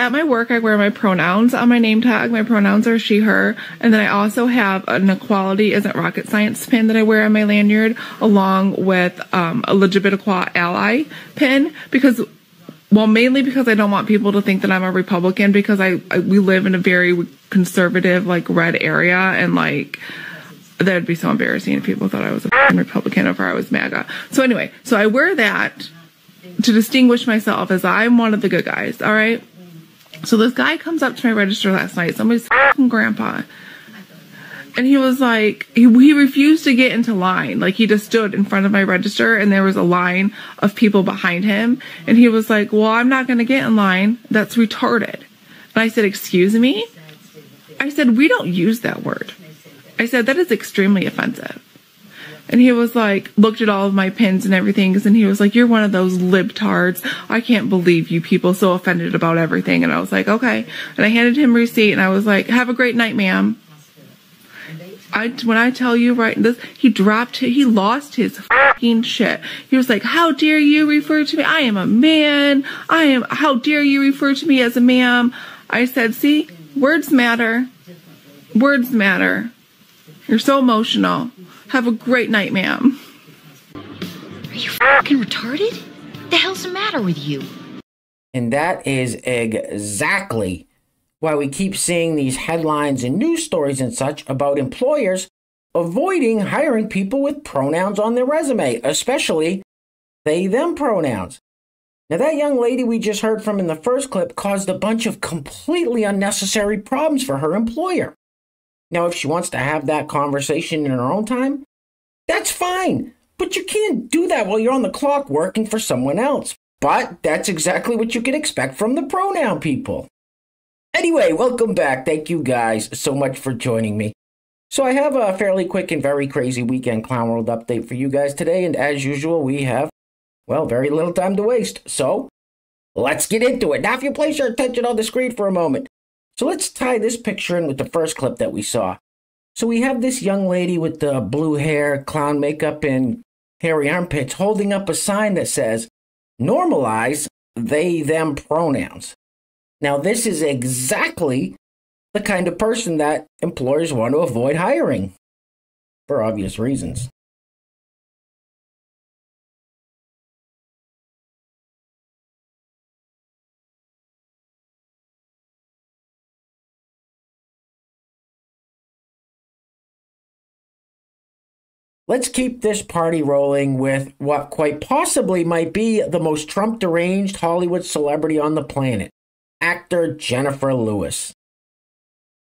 At my work, I wear my pronouns on my name tag. My pronouns are she, her. And then I also have an equality isn't rocket science pin that I wear on my lanyard, along with a LGBTQ ally pin, because, well, mainly because I don't want people to think that I'm a Republican, because we live in a very conservative, like, red area, and, like, that would be so embarrassing if people thought I was a Republican or I was MAGA. So anyway, so I wear that to distinguish myself as I'm one of the good guys, all right? So this guy comes up to my register last night, somebody's fucking grandpa, and he was like, he refused to get into line. Like, he just stood in front of my register, and there was a line of people behind him, and he was like, well, I'm not going to get in line. That's retarded. And I said, excuse me? I said, we don't use that word. I said, that is extremely offensive. And he was like, looked at all of my pins and everything, and he was like, you're one of those libtards. I can't believe you people so offended about everything. And I was like, okay. And I handed him a receipt, and I was like, have a great night, ma'am. When I tell you right, he lost his fucking shit. He was like, how dare you refer to me? I am a man. How dare you refer to me as a ma'am? I said, see, words matter. Words matter. You're so emotional. Have a great night, ma'am. Are you fucking retarded? The hell's the matter with you? And that is exactly why we keep seeing these headlines and news stories and such about employers avoiding hiring people with pronouns on their resume, especially they, them pronouns. Now, that young lady we just heard from in the first clip caused a bunch of completely unnecessary problems for her employer. Now, if she wants to have that conversation in her own time, that's fine. But you can't do that while you're on the clock working for someone else. But that's exactly what you can expect from the pronoun people. Anyway, welcome back. Thank you guys so much for joining me. So I have a fairly quick and very crazy weekend Clown World update for you guys today. And as usual, we have, well, very little time to waste. So let's get into it. Now, if you place your attention on the screen for a moment. So let's tie this picture in with the first clip that we saw. So we have this young lady with the blue hair, clown makeup, and hairy armpits holding up a sign that says, normalize they, them pronouns. Now, this is exactly the kind of person that employers want to avoid hiring, for obvious reasons. Let's keep this party rolling with what quite possibly might be the most Trump-deranged Hollywood celebrity on the planet, actor Jennifer Lewis.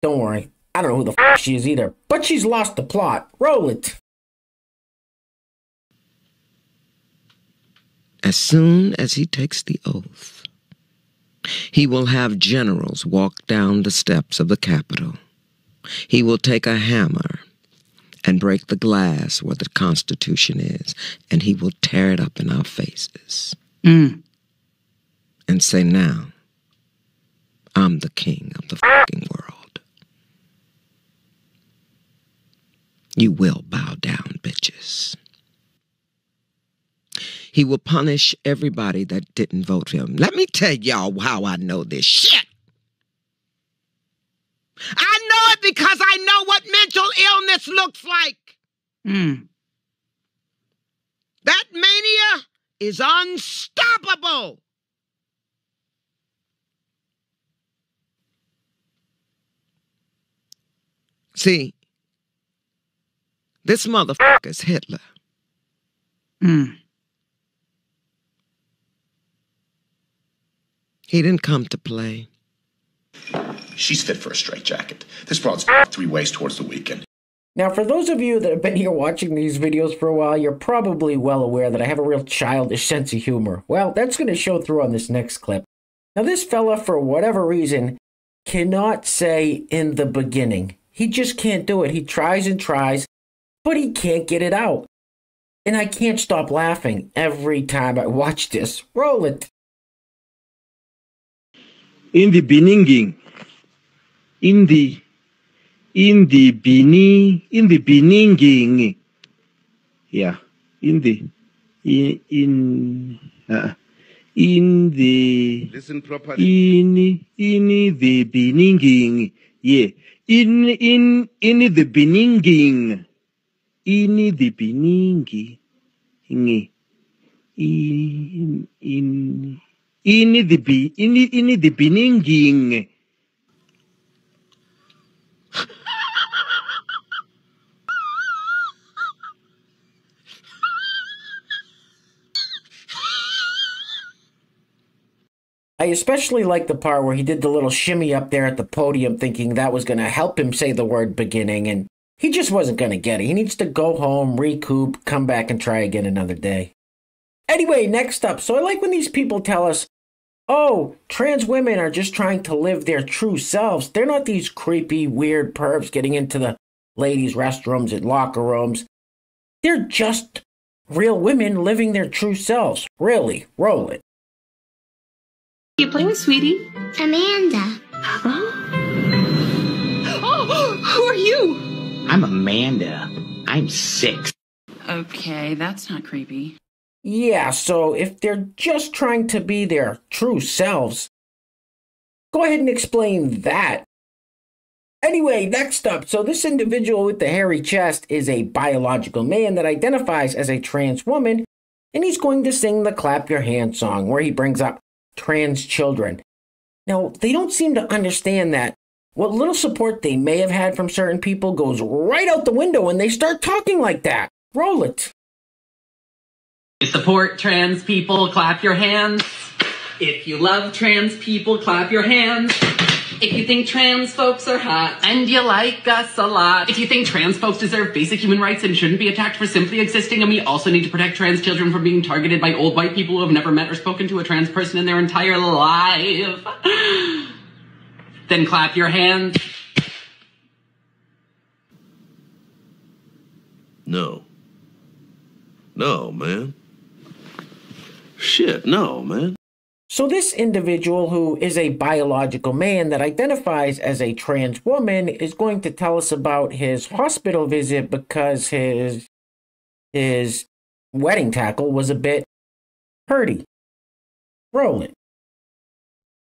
Don't worry, I don't know who the f she is either, but she's lost the plot. Roll it. As soon as he takes the oath, he will have generals walk down the steps of the Capitol. He will take a hammer and break the glass where the Constitution is, and he will tear it up in our faces. And say, now, I'm the king of the fucking world. You will bow down, bitches. He will punish everybody that didn't vote for him. Let me tell y'all how I know this shit. I know it because I know what mental illness looks like. That mania is unstoppable. See, this motherfucker's Hitler. He didn't come to play. She's fit for a straitjacket. This broad's 3 ways towards the weekend. Now, for those of you that have been here watching these videos for a while, you're probably well aware that I have a real childish sense of humor. Well, that's going to show through on this next clip. Now, this fella, for whatever reason, cannot say in the beginning. He just can't do it. He tries and tries, but he can't get it out. And I can't stop laughing every time I watch this. Roll it. In the beginning, in the beginning, yeah, In the Listen properly. in the beginning. Yeah. In the beginning. In the beginning. In the beginning. I especially like the part where he did the little shimmy up there at the podium thinking that was going to help him say the word beginning, and he just wasn't going to get it. He needs to go home, recoup, come back and try again another day. Anyway, next up, so I like when these people tell us, oh, trans women are just trying to live their true selves. They're not these creepy, weird pervs getting into the ladies' restrooms and locker rooms. They're just real women living their true selves. Really, roll it. You playing, sweetie? Amanda. Oh, who are you? I'm Amanda. I'm 6. Okay, that's not creepy. Yeah, so if they're just trying to be their true selves, go ahead and explain that. Anyway, next up, so this individual with the hairy chest is a biological man that identifies as a trans woman, and he's going to sing the Clap Your Hands song, where he brings up trans children. Now, they don't seem to understand that what little support they may have had from certain people goes right out the window when they start talking like that. Roll it. Support trans people, clap your hands. If you love trans people, clap your hands. If you think trans folks are hot and you like us a lot. If you think trans folks deserve basic human rights and shouldn't be attacked for simply existing, and we also need to protect trans children from being targeted by old white people who have never met or spoken to a trans person in their entire life, then clap your hands. No. No, man. Shit, no, man. So this individual, who is a biological man that identifies as a trans woman, is going to tell us about his hospital visit because his wedding tackle was a bit hurty. Roll it.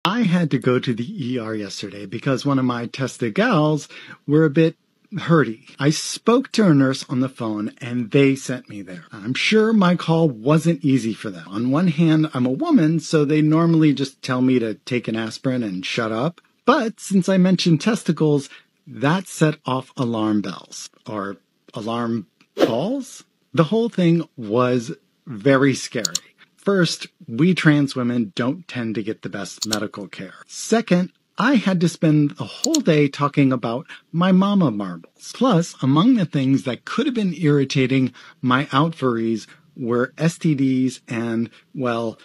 I had to go to the ER yesterday because one of my tested gals were a bit hurty. I spoke to a nurse on the phone and they sent me there. I'm sure my call wasn't easy for them. On one hand, I'm a woman, so they normally just tell me to take an aspirin and shut up. But since I mentioned testicles, that set off alarm bells. Or alarm balls? The whole thing was very scary. First, we trans women don't tend to get the best medical care. Second, I had to spend the whole day talking about my mama marbles. Plus, among the things that could have been irritating my ovaries were STDs and, well,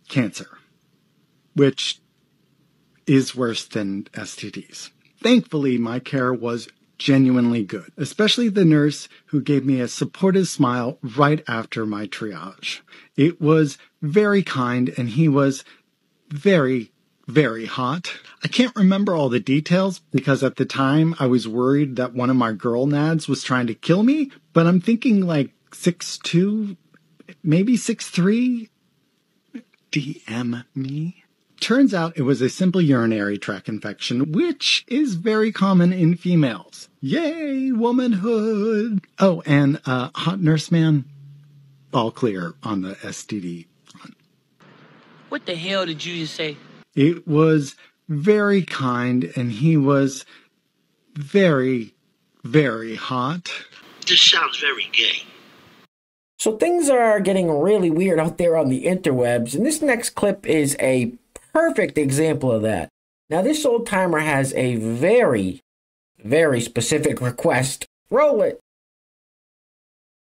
cancer. Which is worse than STDs. Thankfully, my care was genuinely good, especially the nurse who gave me a supportive smile right after my triage. It was very kind, and he was very, very hot. I can't remember all the details because at the time I was worried that one of my girl nads was trying to kill me, but I'm thinking like 6'2", maybe 6'3". DM me. Turns out it was a simple urinary tract infection, which is very common in females. Yay, womanhood! Oh, and hot nurse man, all clear on the STD front. What the hell did you just say? It was very kind, and he was very, very hot. This sounds very gay. So things are getting really weird out there on the interwebs, and this next clip is a perfect example of that. Now, this old timer has a very, very specific request. Roll it.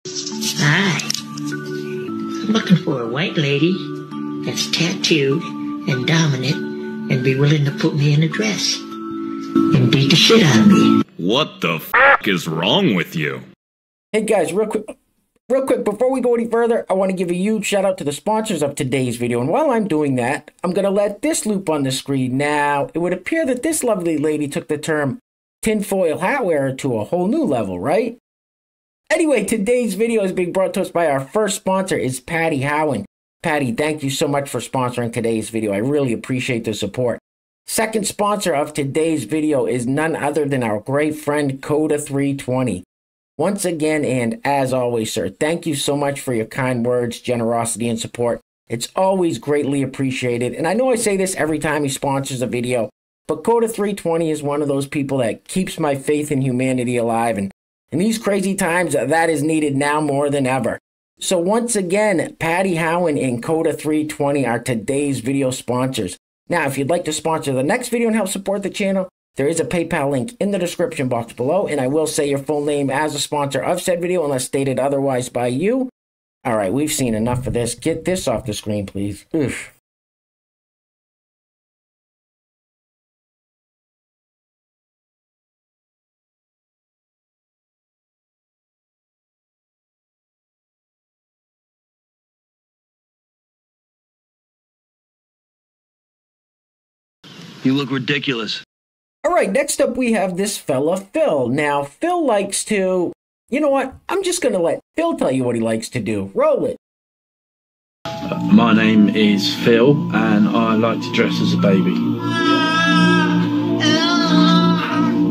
Hi. I'm looking for a white lady that's tattooed and dominant and be willing to put me in a dress and beat the shit out of me. What the f*** is wrong with you? Hey guys, real quick, before we go any further, I want to give a huge shout out to the sponsors of today's video. And while I'm doing that, I'm going to let this loop on the screen. Now, it would appear that this lovely lady took the term tinfoil hat wearer to a whole new level, right? Anyway, today's video is being brought to us by our first sponsor, is Patty Howen. Patty, thank you so much for sponsoring today's video. I really appreciate the support. Second sponsor of today's video is none other than our great friend Coda320. Once again, and as always, sir, thank you so much for your kind words, generosity, and support. It's always greatly appreciated. And I know I say this every time he sponsors a video, but Coda320 is one of those people that keeps my faith in humanity alive. And in these crazy times, that is needed now more than ever. So once again, Patty Howen and Coda320 are today's video sponsors. Now, if you'd like to sponsor the next video and help support the channel, there is a PayPal link in the description box below, and I will say your full name as a sponsor of said video unless stated otherwise by you. All right, we've seen enough of this. Get this off the screen, please. Oof. You look ridiculous. All right, next up we have this fella, Phil. Now, Phil likes to... You know what? I'm just going to let Phil tell you what he likes to do. Roll it. My name is Phil, and I like to dress as a baby.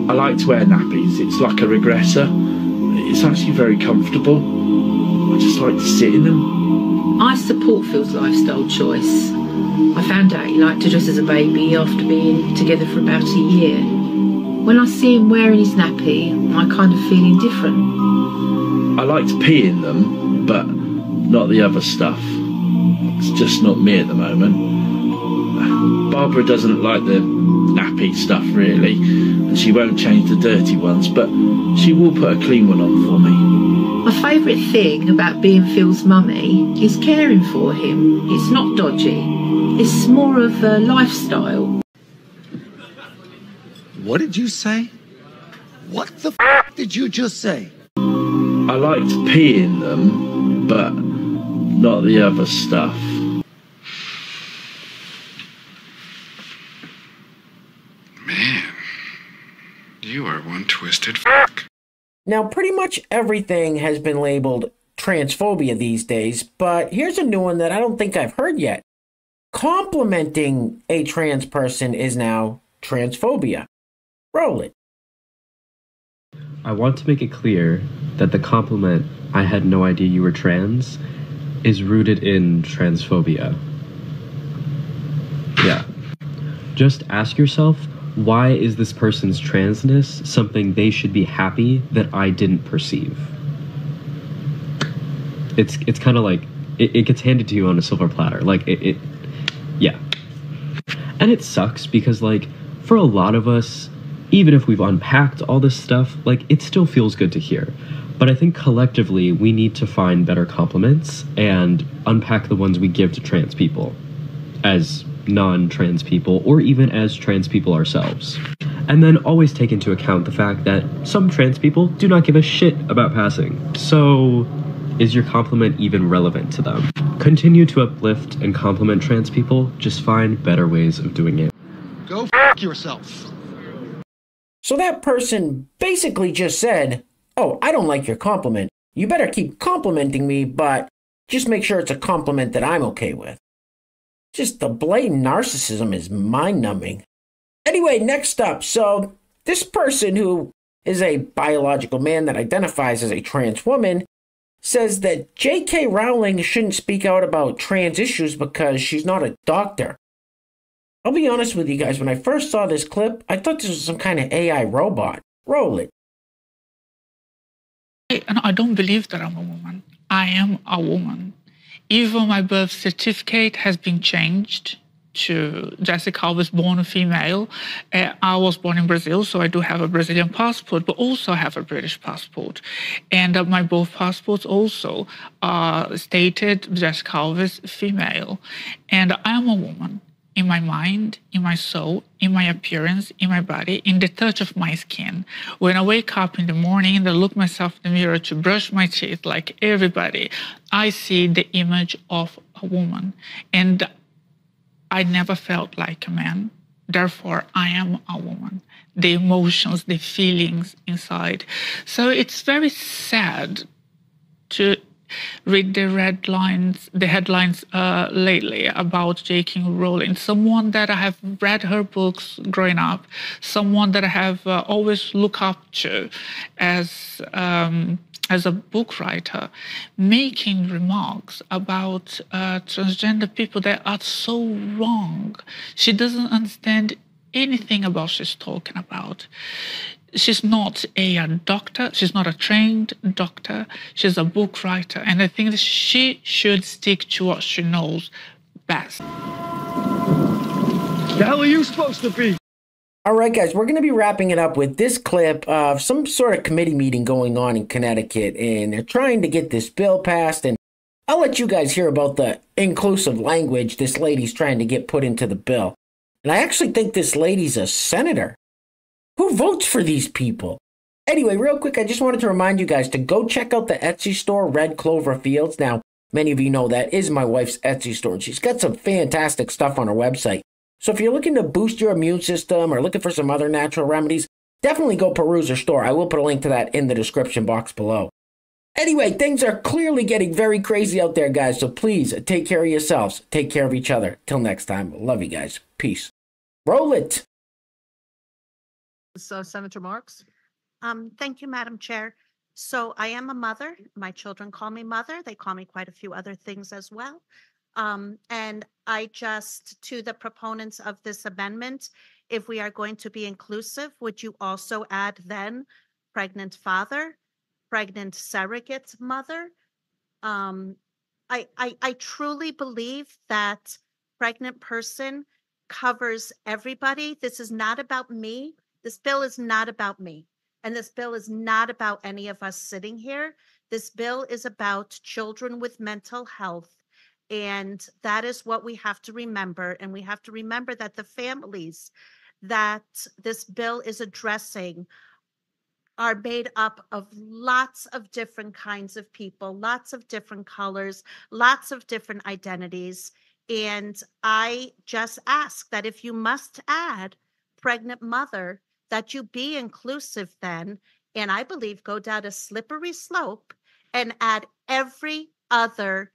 I like to wear nappies. It's like a regressor. It's actually very comfortable. I just like to sit in them. I support Phil's lifestyle choice. I found out he liked to dress as a baby after being together for about a year. When I see him wearing his nappy, I kind of feel indifferent. I like to pee in them, but not the other stuff. It's just not me at the moment. Barbara doesn't like the nappy stuff really, and she won't change the dirty ones, but she will put a clean one on for me. My favourite thing about being Phil's mummy is caring for him. It's not dodgy. It's more of a lifestyle. What did you say? What the f*** did you just say? I like to pee in them, but not the other stuff. Man, you are one twisted f***. Now, pretty much everything has been labeled transphobia these days, but here's a new one that I don't think I've heard yet. Complimenting a trans person is now transphobia. Roll it. I want to make it clear that the compliment, "I had no idea you were trans," is rooted in transphobia. Yeah. Just ask yourself, why is this person's transness something they should be happy that I didn't perceive? It's kind of like, it gets handed to you on a silver platter. Like, yeah. And it sucks because, like, for a lot of us, even if we've unpacked all this stuff, like, it still feels good to hear. But I think collectively, we need to find better compliments and unpack the ones we give to trans people, as non-trans people, or even as trans people ourselves. And then always take into account the fact that some trans people do not give a shit about passing. So, is your compliment even relevant to them? Continue to uplift and compliment trans people, just find better ways of doing it. Go f*** yourself. So that person basically just said, "Oh, I don't like your compliment. You better keep complimenting me, but just make sure it's a compliment that I'm okay with." Just the blatant narcissism is mind-numbing. Anyway, next up, so this person who is a biological man that identifies as a trans woman says that J.K. Rowling shouldn't speak out about trans issues because she's not a doctor. I'll be honest with you guys, when I first saw this clip, I thought this was some kind of AI robot. Roll it. And I don't believe that I'm a woman. I am a woman. Even my birth certificate has been changed to Jessica. I was born a female. I was born in Brazil, so I do have a Brazilian passport, but also have a British passport. And my both passports also stated Jessica Alves female. And I am a woman. In my mind, in my soul, in my appearance, in my body, in the touch of my skin. When I wake up in the morning and I look myself in the mirror to brush my teeth like everybody, I see the image of a woman. And I never felt like a man. Therefore, I am a woman. The emotions, the feelings inside. So it's very sad to read the headlines lately about J.K. Rowling, someone that I have read her books growing up, someone that I have always looked up to as a book writer, making remarks about transgender people that are so wrong. She doesn't understand anything about what she's talking about. She's not a doctor. She's not a trained doctor. She's a book writer. And I think that she should stick to what she knows best. The hell are you supposed to be? All right, guys, we're going to be wrapping it up with this clip of some sort of committee meeting going on in Connecticut, and they're trying to get this bill passed. And I'll let you guys hear about the inclusive language this lady's trying to get put into the bill. And I actually think this lady's a senator. Who votes for these people? Anyway, real quick, I just wanted to remind you guys to go check out the Etsy store, Red Clover Fields. Now, many of you know that is my wife's Etsy store, and she's got some fantastic stuff on her website. So if you're looking to boost your immune system or looking for some other natural remedies, definitely go peruse her store. I will put a link to that in the description box below. Anyway, things are clearly getting very crazy out there, guys, so please take care of yourselves. Take care of each other. Till next time, love you guys. Peace. Roll it. Senator Marks. Thank you, Madam Chair. So I am a mother. My children call me mother. They call me quite a few other things as well. And I just, to the proponents of this amendment, if we are going to be inclusive, would you also add then pregnant father, pregnant surrogate mother? I truly believe that pregnant person covers everybody. This is not about me. This bill is not about me. And this bill is not about any of us sitting here. This bill is about children with mental health. And that is what we have to remember. And we have to remember that the families that this bill is addressing are made up of lots of different kinds of people, lots of different colors, lots of different identities. And I just ask that if you must add pregnant mother, that you be inclusive then, and I believe go down a slippery slope and add every other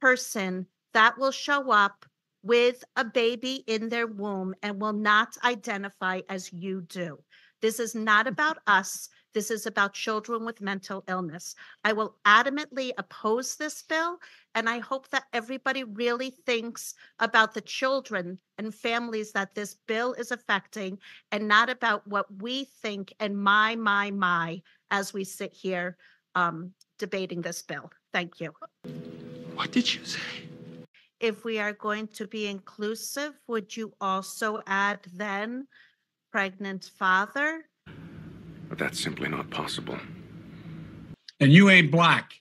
person that will show up with a baby in their womb and will not identify as you do. This is not about us. This is about children with mental illness. I will adamantly oppose this bill, and I hope that everybody really thinks about the children and families that this bill is affecting and not about what we think and my, as we sit here debating this bill. Thank you. What did you say? If we are going to be inclusive, would you also add then pregnant father? But that's simply not possible. And you ain't black.